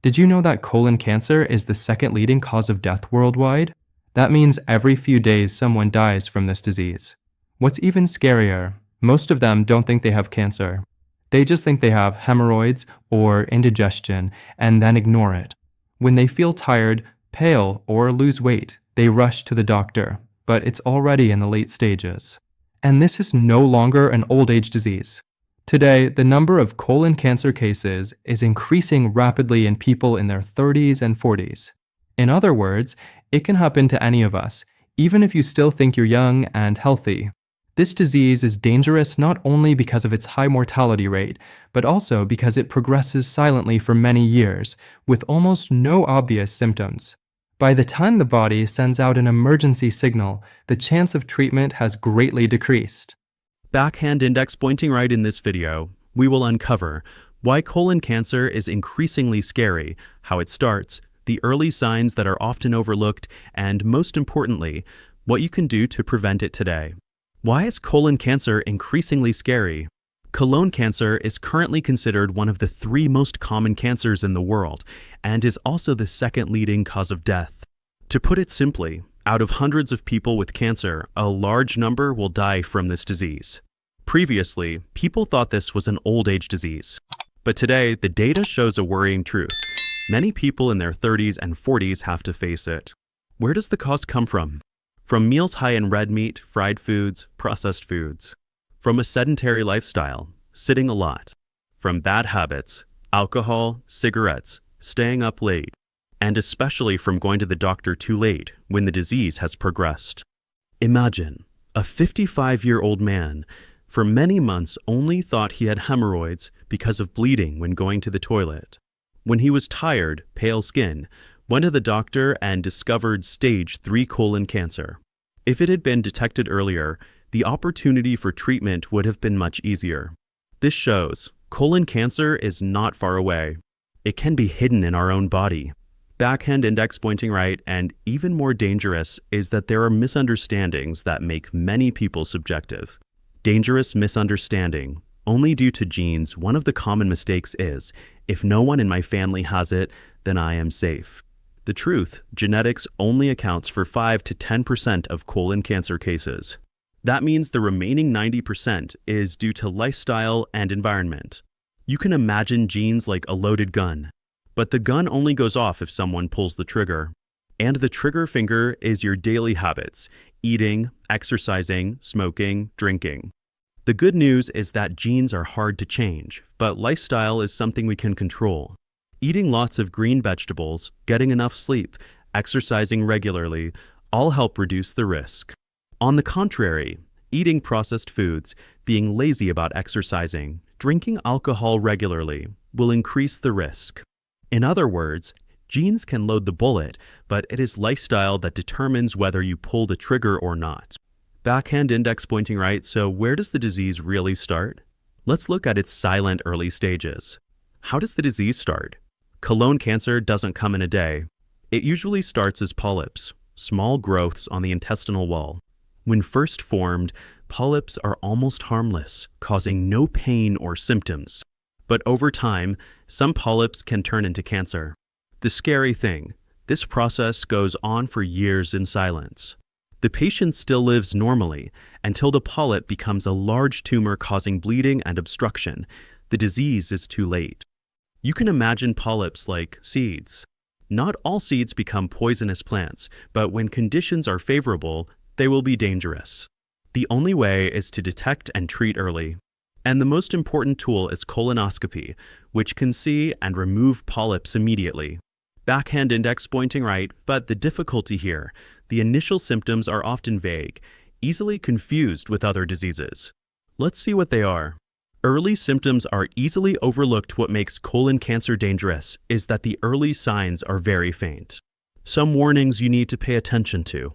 Did you know that colon cancer is the second leading cause of death worldwide? That means every few days someone dies from this disease. What's even scarier, most of them don't think they have cancer. They just think they have hemorrhoids or indigestion and then ignore it. When they feel tired, pale, or lose weight, they rush to the doctor, but it's already in the late stages. And this is no longer an old age disease. Today, the number of colon cancer cases is increasing rapidly in people in their 30s and 40s. In other words, it can happen to any of us, even if you still think you're young and healthy. This disease is dangerous not only because of its high mortality rate, but also because it progresses silently for many years, with almost no obvious symptoms. By the time the body sends out an emergency signal, the chance of treatment has greatly decreased. Backhand index pointing right in this video, we will uncover why colon cancer is increasingly scary, how it starts, the early signs that are often overlooked, and most importantly, what you can do to prevent it today. Why is colon cancer increasingly scary? Colon cancer is currently considered one of the 3 most common cancers in the world, and is also the second leading cause of death. To put it simply, out of hundreds of people with cancer, a large number will die from this disease. Previously, people thought this was an old age disease. But today, the data shows a worrying truth. Many people in their 30s and 40s have to face it. Where does the cause come from? From meals high in red meat, fried foods, processed foods. From a sedentary lifestyle, sitting a lot. From bad habits, alcohol, cigarettes, staying up late, and especially from going to the doctor too late when the disease has progressed. Imagine a 55-year-old man for many months only thought he had hemorrhoids because of bleeding when going to the toilet. When he was tired, pale skin, went to the doctor and discovered stage 3 colon cancer. If it had been detected earlier, the opportunity for treatment would have been much easier. This shows colon cancer is not far away. It can be hidden in our own body. Backhand index pointing right, and even more dangerous is that there are misunderstandings that make many people subjective. Dangerous misunderstanding. Only due to genes, one of the common mistakes is, if no one in my family has it, then I am safe. The truth, genetics only accounts for 5 to 10% of colon cancer cases. That means the remaining 90% is due to lifestyle and environment. You can imagine genes like a loaded gun, but the gun only goes off if someone pulls the trigger. And the trigger finger is your daily habits: eating, exercising, smoking, drinking. The good news is that genes are hard to change, but lifestyle is something we can control. Eating lots of green vegetables, getting enough sleep, exercising regularly, all help reduce the risk. On the contrary, eating processed foods, being lazy about exercising, drinking alcohol regularly will increase the risk. In other words, genes can load the bullet, but it is lifestyle that determines whether you pull the trigger or not. Backhand index pointing right, so where does the disease really start? Let's look at its silent early stages. How does the disease start? Colon cancer doesn't come in a day. It usually starts as polyps, small growths on the intestinal wall. When first formed, polyps are almost harmless, causing no pain or symptoms. But over time, some polyps can turn into cancer. The scary thing, this process goes on for years in silence. The patient still lives normally until the polyp becomes a large tumor causing bleeding and obstruction. The disease is too late. You can imagine polyps like seeds. Not all seeds become poisonous plants, but when conditions are favorable, they will be dangerous. The only way is to detect and treat early. And the most important tool is colonoscopy, which can see and remove polyps immediately. Backhand index pointing right, but the difficulty here, the initial symptoms are often vague, easily confused with other diseases. Let's see what they are. Early symptoms are easily overlooked. What makes colon cancer dangerous is that the early signs are very faint. Some warnings you need to pay attention to.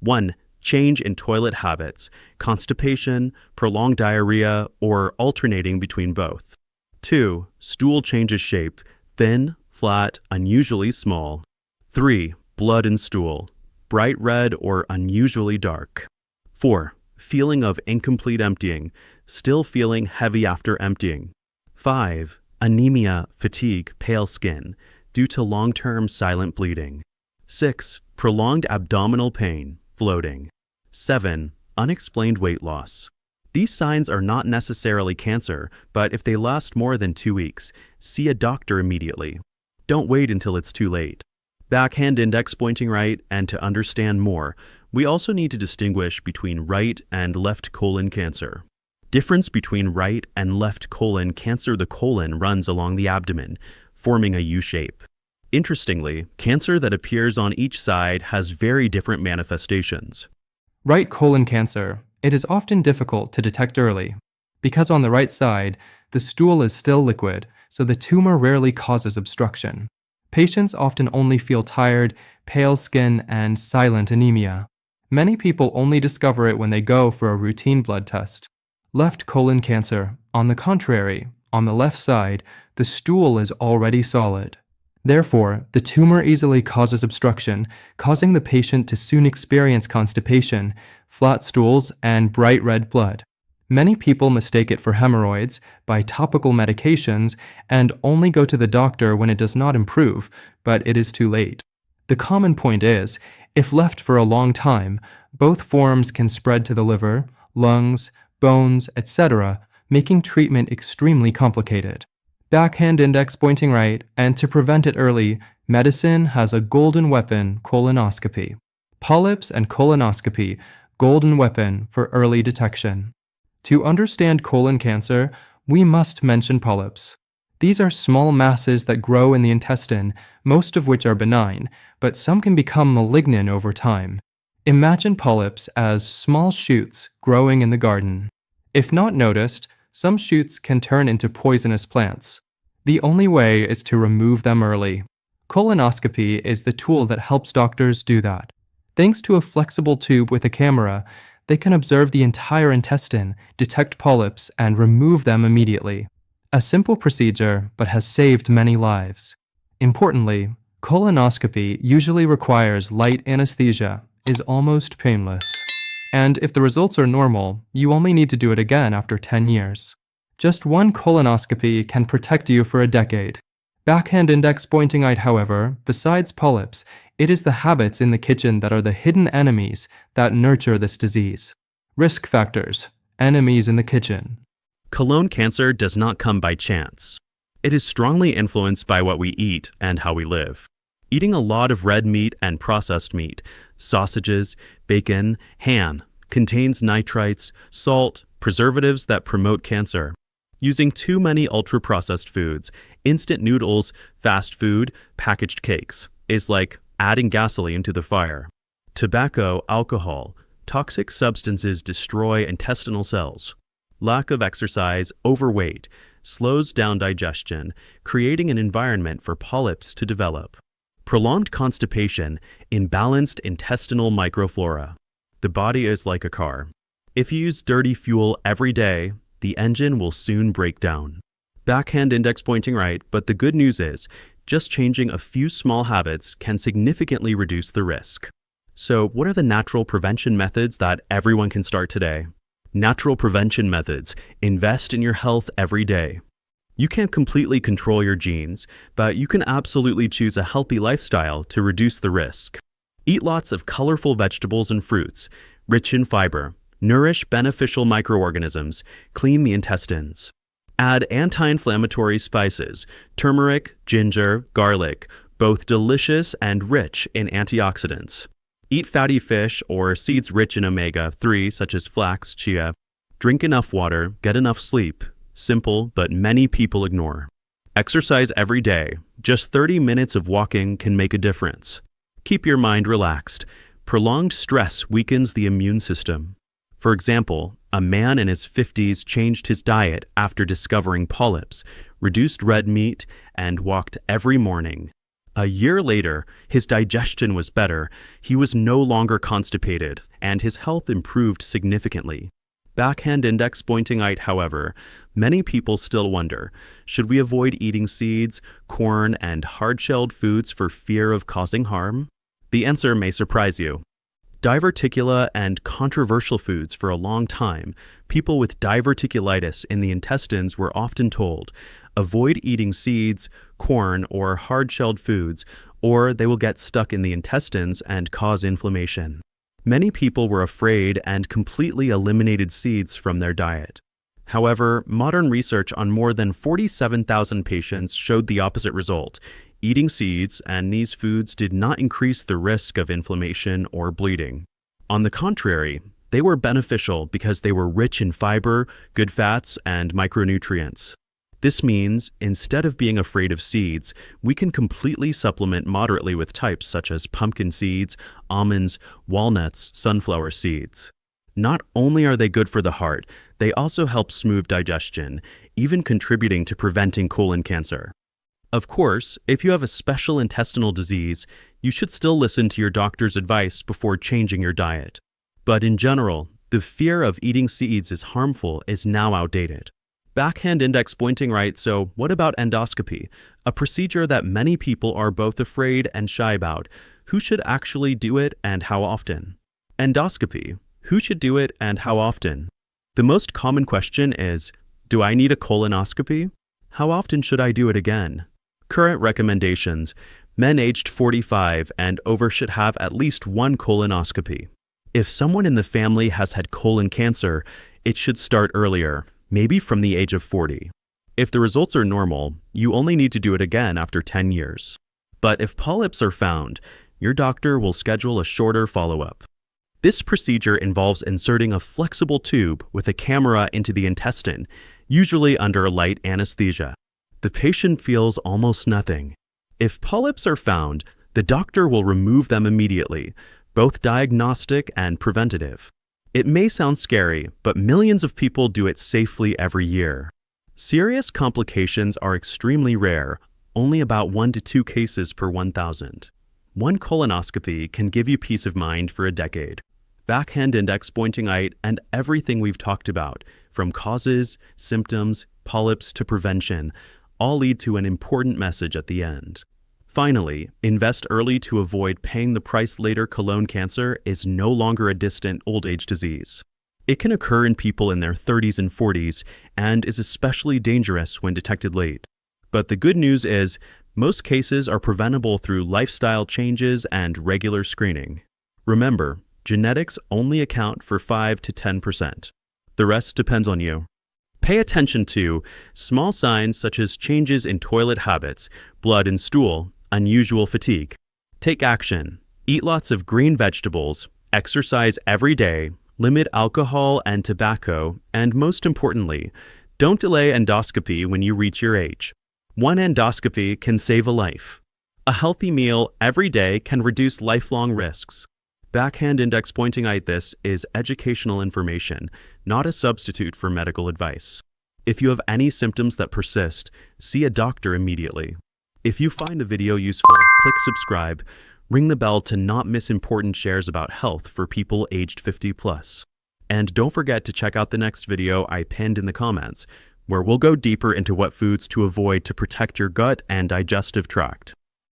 1. Change in toilet habits, constipation, prolonged diarrhea, or alternating between both. 2. Stool changes shape, thin, flat, unusually small. 3. Blood in stool, bright red or unusually dark. 4. Feeling of incomplete emptying, still feeling heavy after emptying. 5. Anemia, fatigue, pale skin, due to long-term silent bleeding. 6. Prolonged abdominal pain, bloating. 7. Unexplained weight loss. These signs are not necessarily cancer, but if they last more than 2 weeks, see a doctor immediately. Don't wait until it's too late. Backhand index pointing right, and to understand more, we also need to distinguish between right and left colon cancer. Difference between right and left colon cancer: the colon runs along the abdomen, forming a U shape. Interestingly, cancer that appears on each side has very different manifestations. Right colon cancer. It is often difficult to detect early. Because on the right side, the stool is still liquid, so the tumor rarely causes obstruction. Patients often only feel tired, pale skin, and silent anemia. Many people only discover it when they go for a routine blood test. Left colon cancer. On the contrary, on the left side, the stool is already solid. Therefore, the tumor easily causes obstruction, causing the patient to soon experience constipation, flat stools, and bright red blood. Many people mistake it for hemorrhoids, buy topical medications, and only go to the doctor when it does not improve, but it is too late. The common point is, if left for a long time, both forms can spread to the liver, lungs, bones, etc., making treatment extremely complicated. Backhand index pointing right, and to prevent it early, medicine has a golden weapon: colonoscopy. Polyps and colonoscopy, golden weapon for early detection. To understand colon cancer, we must mention polyps. These are small masses that grow in the intestine, most of which are benign, but some can become malignant over time. Imagine polyps as small shoots growing in the garden. If not noticed, some shoots can turn into poisonous plants. The only way is to remove them early. Colonoscopy is the tool that helps doctors do that. Thanks to a flexible tube with a camera, they can observe the entire intestine, detect polyps, and remove them immediately. A simple procedure, but has saved many lives. Importantly, colonoscopy usually requires light anesthesia, is almost painless. And if the results are normal, you only need to do it again after 10 years. Just one colonoscopy can protect you for a decade. Backhand index pointing right, however, besides polyps, it is the habits in the kitchen that are the hidden enemies that nurture this disease. Risk factors: enemies in the kitchen. Colon cancer does not come by chance. It is strongly influenced by what we eat and how we live. Eating a lot of red meat and processed meat, sausages, bacon, ham, contains nitrites, salt, preservatives that promote cancer. Using too many ultra-processed foods, instant noodles, fast food, packaged cakes, is like adding gasoline to the fire. Tobacco, alcohol, toxic substances destroy intestinal cells. Lack of exercise, overweight, slows down digestion, creating an environment for polyps to develop. Prolonged constipation, imbalanced intestinal microflora. The body is like a car. If you use dirty fuel every day, the engine will soon break down. Backhand index pointing right, but the good news is, just changing a few small habits can significantly reduce the risk. So, what are the natural prevention methods that everyone can start today? Natural prevention methods: invest in your health every day. You can't completely control your genes, but you can absolutely choose a healthy lifestyle to reduce the risk. Eat lots of colorful vegetables and fruits, rich in fiber, nourish beneficial microorganisms, clean the intestines. Add anti-inflammatory spices, turmeric, ginger, garlic, both delicious and rich in antioxidants. Eat fatty fish or seeds rich in omega-3 such as flax, chia. Drink enough water, get enough sleep. Simple, but many people ignore. Exercise every day. Just 30 minutes of walking can make a difference. Keep your mind relaxed. Prolonged stress weakens the immune system. For example, a man in his 50s changed his diet after discovering polyps, reduced red meat, and walked every morning. A year later, his digestion was better, he was no longer constipated, and his health improved significantly. Backhand index pointing right, however, many people still wonder, should we avoid eating seeds, corn, and hard-shelled foods for fear of causing harm? The answer may surprise you. Diverticula and controversial foods. For a long time, people with diverticulitis in the intestines were often told, Avoid eating seeds, corn, or hard-shelled foods, or they will get stuck in the intestines and cause inflammation. Many people were afraid and completely eliminated seeds from their diet. However, modern research on more than 47,000 patients showed the opposite result. Eating seeds and these foods did not increase the risk of inflammation or bleeding. On the contrary, they were beneficial because they were rich in fiber, good fats, and micronutrients. This means, instead of being afraid of seeds, we can completely supplement moderately with types such as pumpkin seeds, almonds, walnuts, sunflower seeds. Not only are they good for the heart, they also help smooth digestion, even contributing to preventing colon cancer. Of course, if you have a special intestinal disease, you should still listen to your doctor's advice before changing your diet. But in general, the fear of eating seeds is harmful is now outdated. Backhand index pointing right, so what about endoscopy? A procedure that many people are both afraid and shy about. Who should actually do it and how often? Endoscopy. Who should do it and how often? The most common question is, do I need a colonoscopy? How often should I do it again? Current recommendations. Men aged 45 and over should have at least one colonoscopy. If someone in the family has had colon cancer, it should start earlier, maybe from the age of 40. If the results are normal, you only need to do it again after 10 years. But if polyps are found, your doctor will schedule a shorter follow-up. This procedure involves inserting a flexible tube with a camera into the intestine, usually under light anesthesia. The patient feels almost nothing. If polyps are found, the doctor will remove them immediately, both diagnostic and preventative. It may sound scary, but millions of people do it safely every year. Serious complications are extremely rare, only about 1 to 2 cases per 1,000. One colonoscopy can give you peace of mind for a decade. Backhand index pointing right and everything we've talked about, from causes, symptoms, polyps to prevention, all lead to an important message at the end. Finally, invest early to avoid paying the price later. Colon cancer is no longer a distant old age disease. It can occur in people in their 30s and 40s and is especially dangerous when detected late. But the good news is, most cases are preventable through lifestyle changes and regular screening. Remember, genetics only account for 5 to 10%. The rest depends on you. Pay attention to small signs such as changes in toilet habits, blood and stool, unusual fatigue. Take action. Eat lots of green vegetables, exercise every day, limit alcohol and tobacco, and most importantly, don't delay endoscopy when you reach your age. One endoscopy can save a life. A healthy meal every day can reduce lifelong risks. Backhand index pointing right this is educational information, not a substitute for medical advice. If you have any symptoms that persist, see a doctor immediately. If you find the video useful, click subscribe, ring the bell to not miss important shares about health for people aged 50 plus. And don't forget to check out the next video I pinned in the comments, where we'll go deeper into what foods to avoid to protect your gut and digestive tract.